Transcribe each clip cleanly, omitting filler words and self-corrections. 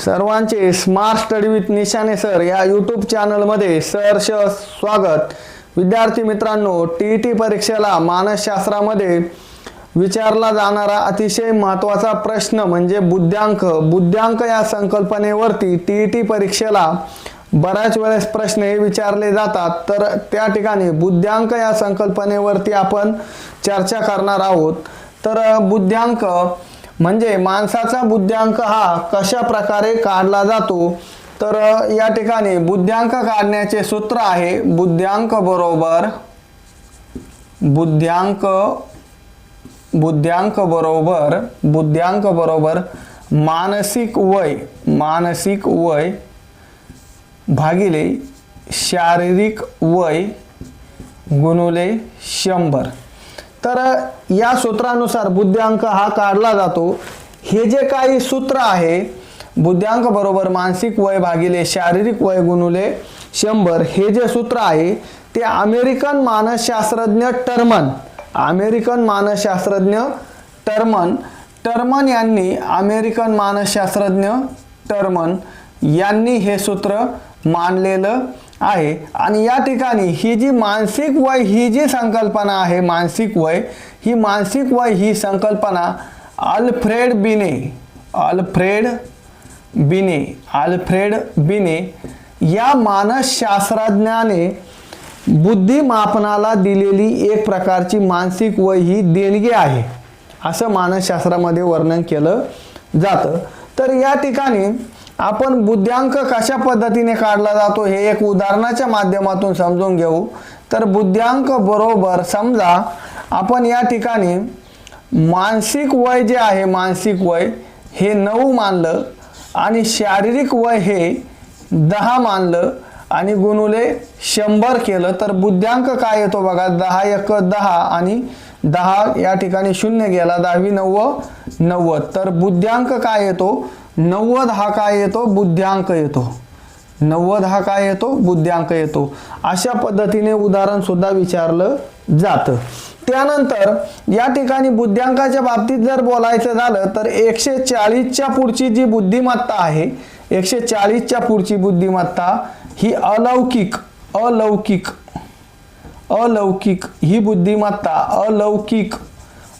सर्वांचे smart study with निशाने sir या यूट्यूब चॅनलमध्ये सहर्ष स्वागत। विद्यार्थी मित्रांनो, टीईटी परीक्षेला मानसशास्त्रामध्ये विचारला जाणारा अतिशय महत्त्वाचा प्रश्न म्हणजे बुद्ध्यांक या संकल्पनेवरती टीईटी परीक्षेला बऱ्याच वेळेस प्रश्न हे विचारले जातात। तर त्या ठिकाणी बुद्ध्यांक या संकल्पनेवरती आपण चर्चा करणार आहोत। तर बुद्ध्यांक म्हणजे माणसाचा बुद्ध्यांक हा कशा प्रकारे काढला जातो, तर या ठिकाणी बुद्ध्यांक काढण्याचे सूत्र आहे बुद्ध्यांक बरोबर मानसिक वय भागिले शारीरिक वय गुणिले 100। तर या सूत्रानुसार बुद्ध्यांक हा काढला जातो। हे जे काही सूत्र आहे बुद्ध्यांक बरोबर मानसिक वय भागिले शारीरिक वय गुणिले 100 हे जे सूत्र आहे ते अमेरिकन मानसशास्त्रज्ञ टर्मन यांनी हे सूत्र मांडलेलं आहे। आणि या ठिकाणी ही जी मानसिक वय ही जी संकल्पना आहे, मानसिक वय ही संकल्पना अल्फ्रेड बिने या मानसशास्त्रज्ञाने बुद्धिमापनाला दिलेली एक प्रकारची मानसिक वय ही देणगी आहे असं मानसशास्त्रामध्ये वर्णन केलं जातं। तर या ठिकाणी आपण बुद्ध्यांक कशा पद्धतीने काढला जातो हे एक उदाहरणाच्या माध्यमातून समजून घेऊ। तर बुद्ध्यांक बरोबर समजा आपण या ठिकाणी मानसिक वय जे आहे, मानसिक वय हे 9 मानलं आणि शारीरिक वय हे 10 मानलं आणि गुणिले 100 केलं तर बुद्ध्यांक काय येतो बघा, 10 1 10 आणि 10 या ठिकाणी 0 गेला, 10 9 90। तर बुद्ध्यांक काय येतो 90 हा काय येतो बुद्ध्यांक येतो, 90 हा काय येतो बुद्ध्यांक येतो। अशा पद्धतीने उदाहरण सुद्धा विचारलं जातं। त्यानंतर या ठिकाणी बुद्ध्यांकाच्या बाबतीत जर बोलायचं झालं तर 140 च्या पुढची जी बुद्धिमत्ता आहे, 140 च्या पुढची बुद्धिमत्ता ही अलौकिक ही बुद्धिमत्ता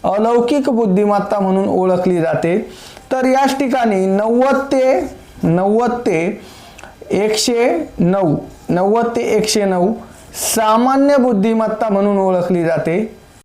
अलौकिक बुद्धिमत्ता म्हणून ओळखली जाते। तर याच ठिकाणी 90 ते 109 सामान्य बुद्धिमत्ता म्हणून ओळखली जाते।